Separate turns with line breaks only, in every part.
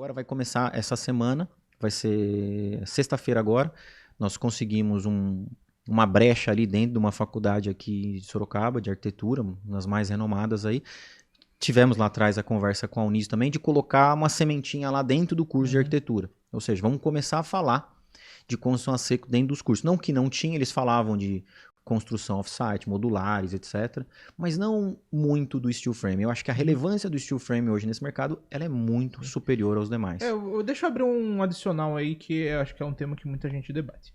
Agora vai começar essa semana, vai ser sexta-feira agora. Nós conseguimos uma brecha ali dentro de uma faculdade aqui de Sorocaba, de arquitetura, uma das mais renomadas aí. Tivemos lá atrás a conversa com a Unis também de colocar uma sementinha lá dentro do curso de arquitetura. Ou seja, vamos começar a falar de construção a seco dentro dos cursos. Não que não tinha, eles falavam de construção off-site, modulares, etc. Mas não muito do steel frame. Eu acho que a relevância do steel frame hoje nesse mercado ela é muito superior aos demais.
Deixa eu abrir um adicional aí que eu acho que é um tema que muita gente debate.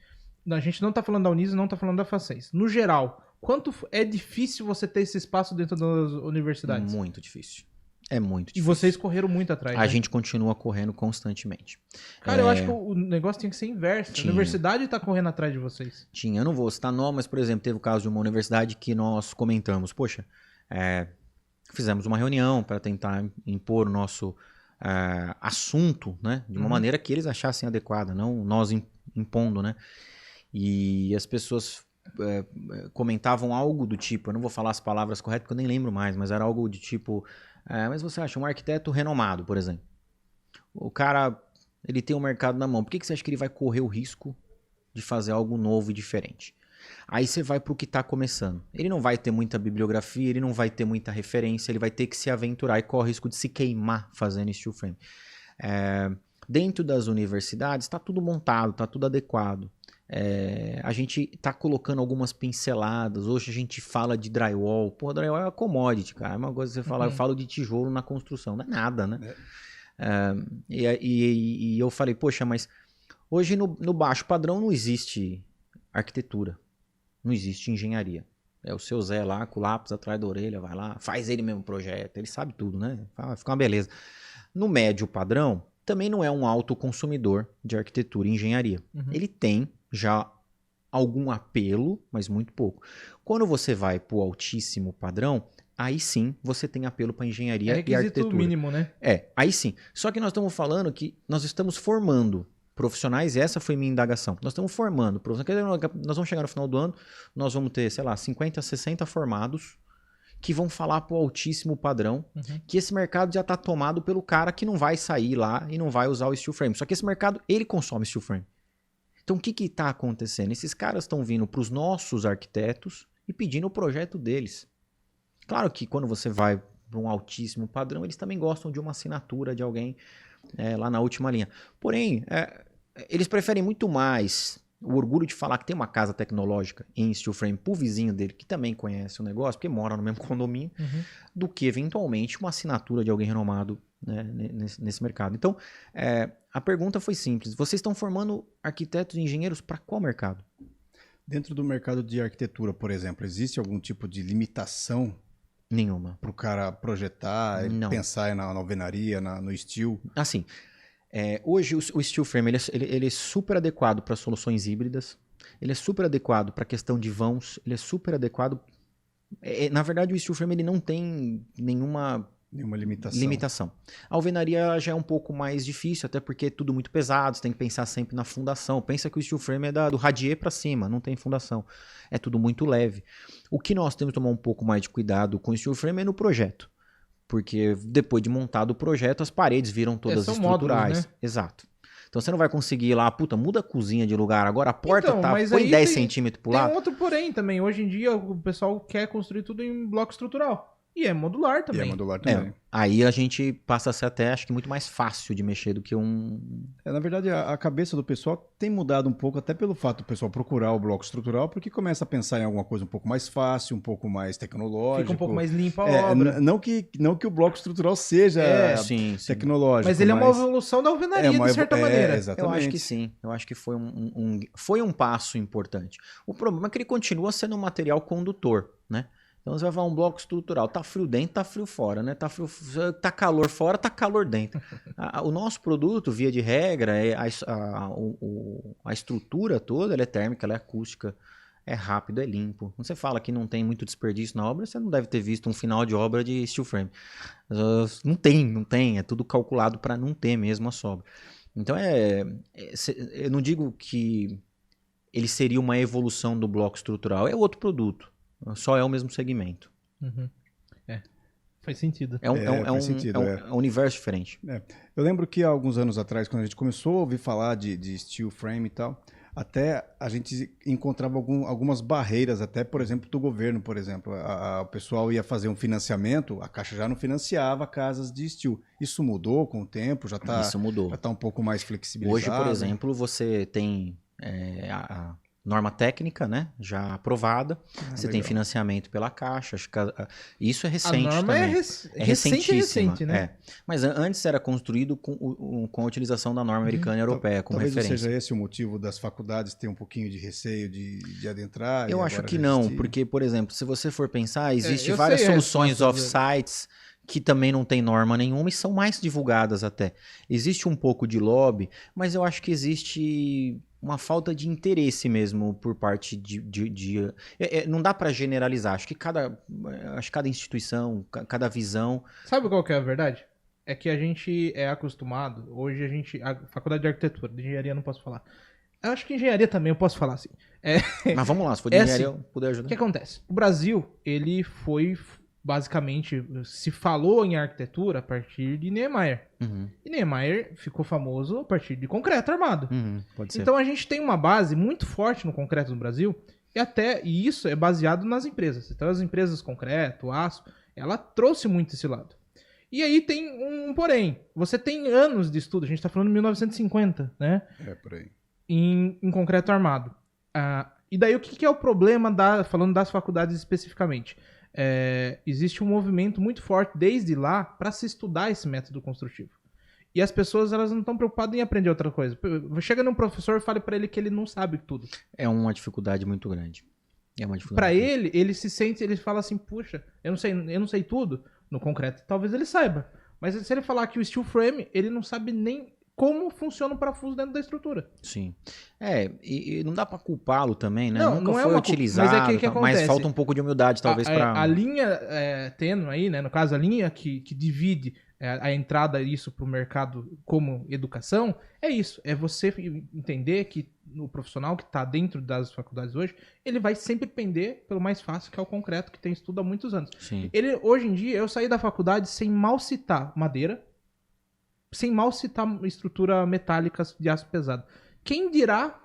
A gente não tá falando da Unis, não tá falando da Facens. No geral, quanto é difícil você ter esse espaço dentro das universidades?
Muito difícil. É muito difícil.
E vocês correram muito atrás,
A gente continua correndo constantemente.
Cara, eu acho que o negócio tinha que ser inverso. A universidade tá correndo atrás de vocês.
Eu não vou citar nome, mas, por exemplo, teve o caso de uma universidade que nós comentamos. Poxa, fizemos uma reunião para tentar impor o nosso assunto, né, de uma maneira que eles achassem adequada, não nós impondo, né? E as pessoas comentavam algo do tipo, eu não vou falar as palavras corretas porque eu nem lembro mais, mas era algo do tipo, mas você acha um arquiteto renomado, por exemplo, o cara, ele tem o mercado na mão, por que você acha que ele vai correr o risco de fazer algo novo e diferente? Aí você vai para o que está começando. Ele não vai ter muita bibliografia, ele não vai ter muita referência, ele vai ter que se aventurar e corre o risco de se queimar fazendo steel frame. Dentro das universidades está tudo montado, está tudo adequado. A gente está colocando algumas pinceladas. Hoje a gente fala de drywall. Pô, drywall é uma commodity, cara. É uma coisa que você fala, eu falo de tijolo na construção. Não é nada, né? E eu falei, poxa, mas hoje no baixo padrão não existe arquitetura. Não existe engenharia. É o seu Zé lá com o lápis atrás da orelha, vai lá, faz ele mesmo projeto. Ele sabe tudo, né? Fica uma beleza. No médio padrão, também não é um alto consumidor de arquitetura e engenharia. Ele tem já algum apelo, mas muito pouco. Quando você vai para o altíssimo padrão, aí sim você tem apelo para engenharia e arquitetura.
É mínimo, né?
Aí sim. Só que nós estamos falando que nós estamos formando profissionais, e essa foi minha indagação. Nós estamos formando profissionais. Nós vamos chegar no final do ano, nós vamos ter, sei lá, 50, 60 formados que vão falar para o altíssimo padrão, que esse mercado já está tomado pelo cara que não vai sair lá e não vai usar o steel frame. Só que esse mercado, ele consome steel frame. Então, o que está acontecendo? Esses caras estão vindo para os nossos arquitetos e pedindo o projeto deles. Claro que quando você vai para um altíssimo padrão, eles também gostam de uma assinatura de alguém lá na última linha. Porém, eles preferem muito mais o orgulho de falar que tem uma casa tecnológica em steel frame pro vizinho dele, que também conhece o negócio, porque mora no mesmo condomínio, do que eventualmente uma assinatura de alguém renomado, né, nesse mercado. Então, a pergunta foi simples. Vocês estão formando arquitetos e engenheiros para qual mercado?
Dentro do mercado de arquitetura, por exemplo, existe algum tipo de limitação?
Nenhuma.
Para o cara projetar, pensar na alvenaria, no steel?
Assim, hoje o steel frame ele é super adequado para soluções híbridas, ele é super adequado para a questão de vãos, ele é super adequado... na verdade, o steel frame ele não tem nenhuma limitação. A alvenaria já é um pouco mais difícil, até porque é tudo muito pesado, você tem que pensar sempre na fundação. Pensa que o steel frame é do radier para cima, não tem fundação. É tudo muito leve. O que nós temos que tomar um pouco mais de cuidado com o steel frame é no projeto. Porque depois de montado o projeto, as paredes viram todas estruturais.
Módulos, né?
Exato. Então você não vai conseguir ir lá, muda a cozinha de lugar, agora a porta põe 10 centímetros pro lado.
Tem outro porém também. Hoje em dia o pessoal quer construir tudo em bloco estrutural. E é modular também.
Aí a gente passa a ser até, acho que muito mais fácil de mexer do que
na verdade, a cabeça do pessoal tem mudado um pouco, até pelo fato do pessoal procurar o bloco estrutural, porque começa a pensar em alguma coisa um pouco mais fácil, um pouco mais tecnológico.
Fica um pouco mais limpa a obra.
Não que o bloco estrutural seja tecnológico.
Mas ele é uma evolução da alvenaria, de certa maneira.
Exatamente.
Eu acho que sim. Eu acho que foi um passo importante. O problema é que ele continua sendo um material condutor, né? Então você vai falar um bloco estrutural, tá frio dentro, tá frio fora, né? Tá calor fora, tá calor dentro. O nosso produto, via de regra, a estrutura toda, ela é térmica, ela é acústica, é rápido, é limpo. Quando você fala que não tem muito desperdício na obra, você não deve ter visto um final de obra de steel frame. Não tem, é tudo calculado para não ter mesmo a sobra. Então eu não digo que ele seria uma evolução do bloco estrutural, é outro produto. Só é o mesmo segmento.
Faz sentido.
Faz sentido,
é um universo diferente.
Eu lembro que há alguns anos atrás, quando a gente começou a ouvir falar de steel frame e tal, até a gente encontrava algumas barreiras, até, por exemplo, do governo, por exemplo. O pessoal ia fazer um financiamento, a Caixa já não financiava casas de steel. Isso mudou com o tempo?
Isso mudou.
Já está um pouco mais flexibilizado?
Hoje, por exemplo, você tem a norma técnica, né, já aprovada. Você tem financiamento pela Caixa. Acho que isso é recente
a norma
também.
É recente, né?
Mas antes era construído com a utilização da norma americana e europeia como
talvez
referência.
Seja esse o motivo das faculdades ter um pouquinho de receio de adentrar?
Eu acho que não, porque, por exemplo, se você for pensar, existem
eu
várias
sei
soluções off-sites que também não tem norma nenhuma e são mais divulgadas até. Existe um pouco de lobby, mas eu acho que existe uma falta de interesse mesmo por parte não dá para generalizar. Acho que cada instituição, cada visão...
Sabe qual que é a verdade? É que a gente é acostumado, hoje a faculdade de arquitetura, de engenharia não posso falar. Eu acho que engenharia também eu posso falar assim.
Mas vamos lá, se for de engenharia
assim,
eu puder ajudar.
O que acontece? O Brasil, ele foi... Basicamente, se falou em arquitetura a partir de Niemeyer.
Uhum.
E Niemeyer ficou famoso a partir de concreto armado.
Pode ser.
Então a gente tem uma base muito forte no concreto no Brasil, e isso é baseado nas empresas. Então as empresas concreto, aço, ela trouxe muito esse lado. E aí tem um porém. Você tem anos de estudo, a gente está falando de 1950, né?
Por aí.
Em concreto armado. E daí o que é o problema, falando das faculdades especificamente? Existe um movimento muito forte desde lá para se estudar esse método construtivo. E as pessoas elas não estão preocupadas em aprender outra coisa. Chega num professor e fale para ele que ele não sabe tudo.
É uma dificuldade muito grande.
Para ele se sente, ele fala assim, puxa, eu não sei tudo no concreto. Talvez ele saiba. Mas se ele falar que o steel frame, ele não sabe nem como funciona o parafuso dentro da estrutura.
Sim. E não dá para culpá-lo também, né?
Não,
Nunca
não
foi
é
utilizado,
mas
falta um pouco de humildade, talvez, para...
A linha tênue aí, né? No caso, a linha que divide a entrada isso para o mercado como educação, é isso. É você entender que o profissional que está dentro das faculdades hoje, ele vai sempre pender pelo mais fácil, que é o concreto, que tem estudo há muitos anos.
Sim.
Hoje em dia, eu saí da faculdade sem mal citar madeira, sem mal citar estrutura metálica de aço pesado. Quem dirá...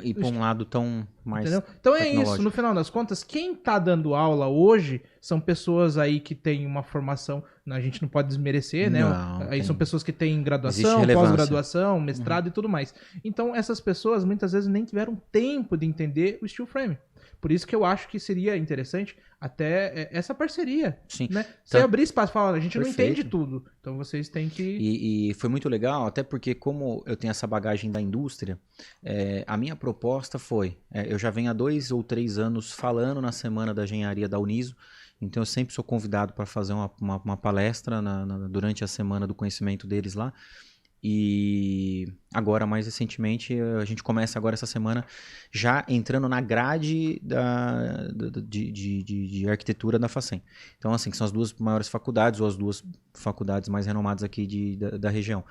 E para um lado tão mais...
Entendeu? Então é isso, no final das contas, quem tá dando aula hoje são pessoas aí que têm uma formação, a gente não pode desmerecer, né? Aí são pessoas que têm graduação, pós-graduação, mestrado e tudo mais. Então essas pessoas muitas vezes nem tiveram tempo de entender o steel frame. Por isso que eu acho que seria interessante até essa parceria.
Sim.
Né? Você abrir espaço e falar, a gente
Perfeito.
não entende tudo. Então vocês têm que...
E foi muito legal, até porque como eu tenho essa bagagem da indústria, a minha proposta foi... eu já venho há 2 ou 3 anos falando na Semana da Engenharia da Uniso, então eu sempre sou convidado para fazer uma palestra durante a Semana do Conhecimento deles lá. E agora, mais recentemente, a gente começa agora essa semana já entrando na grade de arquitetura da Facen. Então, assim, que são as 2 maiores faculdades, ou as 2 faculdades mais renomadas aqui da região.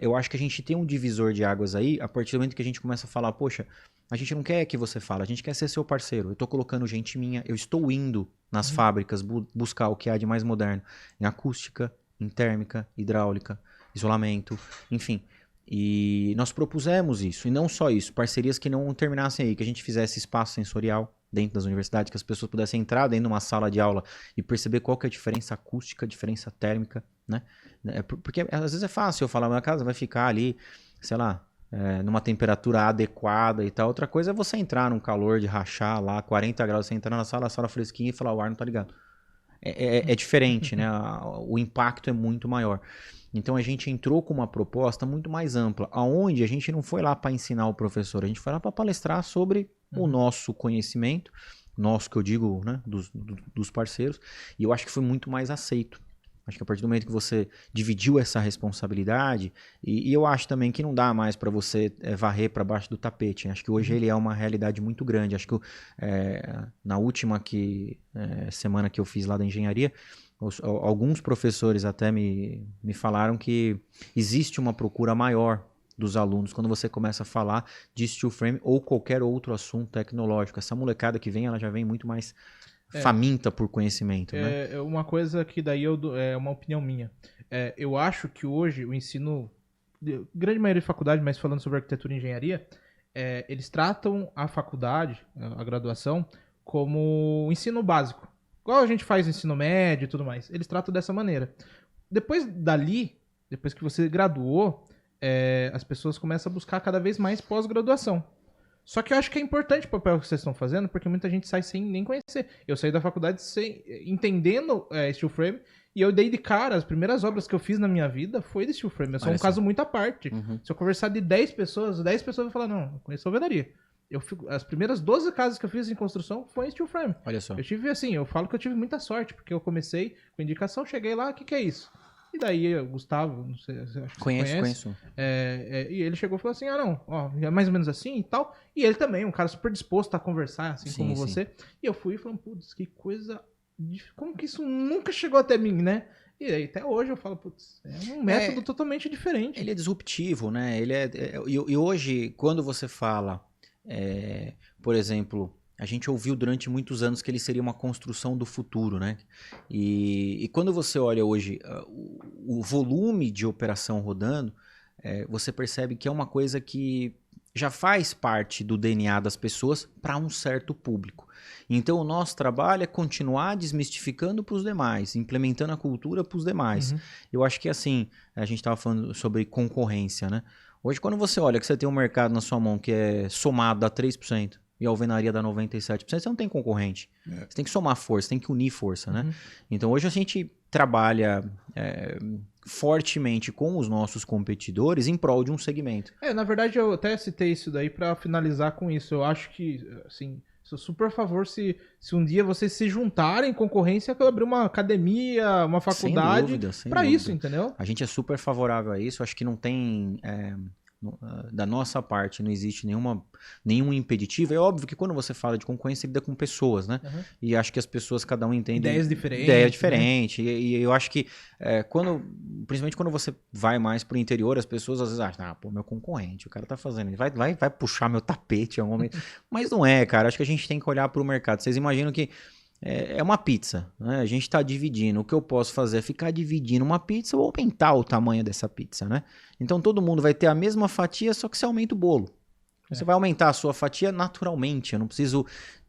Eu acho que a gente tem um divisor de águas aí, a partir do momento que a gente começa a falar, poxa, a gente não quer que você fale, a gente quer ser seu parceiro. Eu estou colocando gente minha, eu estou indo nas fábricas buscar o que há de mais moderno em acústica, em térmica, hidráulica, isolamento, enfim. E nós propusemos isso, e não só isso, parcerias que não terminassem aí, que a gente fizesse espaço sensorial dentro das universidades, que as pessoas pudessem entrar dentro de uma sala de aula e perceber qual que é a diferença acústica, a diferença térmica, né? Porque às vezes é fácil eu falar, minha casa vai ficar ali, sei lá, numa temperatura adequada e tal. Outra coisa é você entrar num calor de rachar lá, 40 graus, você entrar na sala, a sala fresquinha e falar, o ar não tá ligado. É diferente, né? O impacto é muito maior. Então a gente entrou com uma proposta muito mais ampla, aonde a gente não foi lá para ensinar o professor, a gente foi lá para palestrar sobre o nosso conhecimento, nosso que eu digo, né, dos parceiros, e eu acho que foi muito mais aceito. Acho que a partir do momento que você dividiu essa responsabilidade, e eu acho também que não dá mais para você varrer para baixo do tapete. Acho que hoje ele é uma realidade muito grande. Acho que na última semana que eu fiz lá da engenharia, alguns professores até me falaram que existe uma procura maior dos alunos quando você começa a falar de steel frame ou qualquer outro assunto tecnológico. Essa molecada que vem, ela já vem muito mais faminta por conhecimento, né?
É uma coisa que daí é uma opinião minha. Eu acho que hoje o ensino, grande maioria de faculdade, mas falando sobre arquitetura e engenharia, eles tratam a faculdade, a graduação, como ensino básico. Igual a gente faz ensino médio e tudo mais. Eles tratam dessa maneira. Depois que você graduou, as pessoas começam a buscar cada vez mais pós-graduação. Só que eu acho que é importante o papel que vocês estão fazendo, porque muita gente sai sem nem conhecer. Eu saí da faculdade entendendo steel frame, e eu dei de cara, as primeiras obras que eu fiz na minha vida foi de steel frame. Eu sou um caso muito à parte.
Uhum.
Se eu conversar de 10 pessoas vão falar, não, eu conheço alvenaria. As primeiras 12 casas que eu fiz em construção foi em steel frame.
Olha só.
Eu falo que eu tive muita sorte, porque eu comecei com indicação, cheguei lá, o que é isso? E daí o Gustavo, não sei, acho que
Conheço.
E ele chegou e falou assim, é mais ou menos assim e tal. E ele também, um cara super disposto a conversar, assim como você. E eu fui falando, putz, que coisa... Como que isso nunca chegou até mim, né? E aí, até hoje eu falo, putz, é um método totalmente diferente.
Ele é disruptivo, né? E hoje, quando você fala, por exemplo... A gente ouviu durante muitos anos que ele seria uma construção do futuro, né? E quando você olha hoje o volume de operação rodando, você percebe que é uma coisa que já faz parte do DNA das pessoas para um certo público. Então o nosso trabalho é continuar desmistificando para os demais, implementando a cultura para os demais. Uhum. Eu acho que assim, a gente estava falando sobre concorrência, né? Hoje quando você olha que você tem um mercado na sua mão que é somado dá 3%, e a alvenaria dá 97%, você não tem concorrente. Você tem que somar força, tem que unir força, né? Então hoje a gente trabalha fortemente com os nossos competidores em prol de um segmento.
Na verdade eu até citei isso daí para finalizar com isso. Eu acho que, assim, sou super a favor se um dia vocês se juntarem em concorrência, abrir uma academia, uma faculdade para isso, entendeu?
A gente é super favorável a isso. Acho que não tem... da nossa parte não existe nenhum impeditivo. É óbvio que quando você fala de concorrência, você lida com pessoas, né? Uhum. E acho que as pessoas, cada um entende...
Ideias diferentes.
Ideia diferente. Né? E eu acho que, principalmente quando você vai mais pro interior, as pessoas às vezes acham, meu concorrente, o cara tá fazendo, ele vai puxar meu tapete em algum momento. Mas não é, cara. Acho que a gente tem que olhar pro mercado. Vocês imaginam que é uma pizza, né? A gente está dividindo. O que eu posso fazer é ficar dividindo uma pizza ou aumentar o tamanho dessa pizza, né? Então todo mundo vai ter a mesma fatia, só que você aumenta o bolo. Você vai aumentar a sua fatia naturalmente. Eu não preciso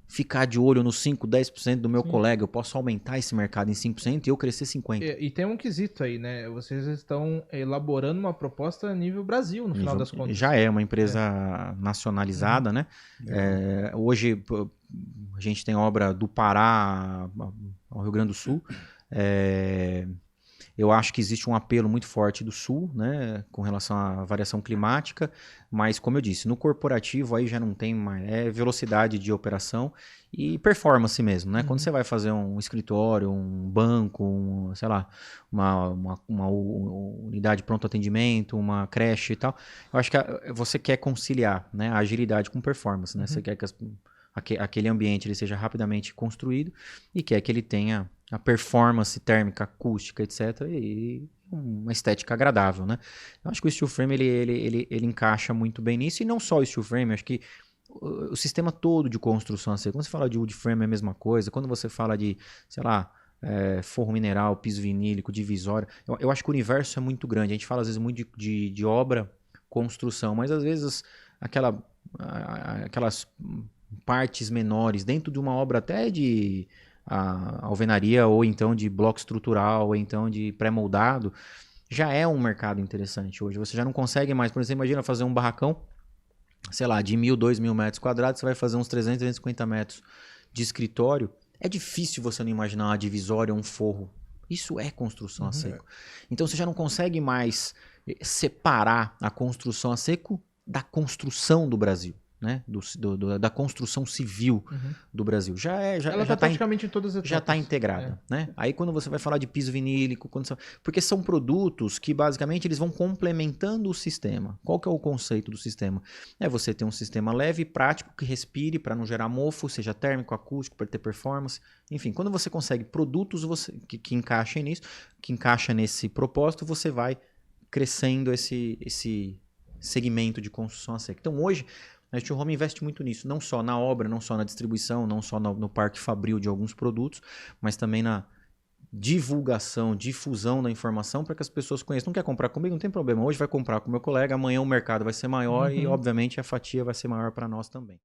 ficar de olho nos 5, 10% do meu colega. Eu posso aumentar esse mercado em 5% e eu crescer 50%.
E tem um quesito aí, né? Vocês estão elaborando uma proposta a nível Brasil, no final das contas.
Já é uma empresa nacionalizada, né? Hoje a gente tem obra do Pará ao Rio Grande do Sul. Eu acho que existe um apelo muito forte do Sul, né, com relação à variação climática, mas como eu disse, no corporativo aí já não tem mais, velocidade de operação e performance mesmo, né? Uhum. Quando você vai fazer um escritório, um banco, sei lá, uma unidade de pronto atendimento, uma creche e tal, eu acho que você quer conciliar, né, a agilidade com performance, né? Uhum. Você quer que aquele ambiente ele seja rapidamente construído e quer que ele tenha a performance térmica, acústica, etc. e uma estética agradável, né? Eu acho que o steel frame ele encaixa muito bem nisso, e não só o steel frame, acho que o sistema todo de construção a seco. Quando você fala de wood frame é a mesma coisa, quando você fala de, sei lá, forro mineral, piso vinílico, divisória, eu acho que o universo é muito grande. A gente fala às vezes muito de obra, construção, mas às vezes aquelas partes menores dentro de uma obra até de alvenaria, ou então de bloco estrutural, ou então de pré-moldado, já é um mercado interessante hoje. Você já não consegue mais, por exemplo, imagina fazer um barracão, sei lá, de 1.000, 2.000 metros quadrados, você vai fazer uns 300, 350 metros de escritório. É difícil você não imaginar uma divisória, um forro. Isso é construção a seco. Então você já não consegue mais separar a construção a seco da construção do Brasil. Né? Da construção civil do Brasil. Ela
está praticamente em todas as etapas.
Já está integrada. Né? Aí quando você vai falar de piso vinílico, porque são produtos que basicamente eles vão complementando o sistema. Qual que é o conceito do sistema? É você ter um sistema leve e prático que respire para não gerar mofo, seja térmico, acústico, para ter performance. Enfim, quando você consegue produtos que encaixem nisso, que encaixa nesse propósito, você vai crescendo esse segmento de construção a seco. Então hoje A Steel Home investe muito nisso, não só na obra, não só na distribuição, não só no parque fabril de alguns produtos, mas também na divulgação, difusão da informação para que as pessoas conheçam. Não quer comprar comigo? Não tem problema. Hoje vai comprar com meu colega, amanhã o mercado vai ser maior e, obviamente, a fatia vai ser maior para nós também.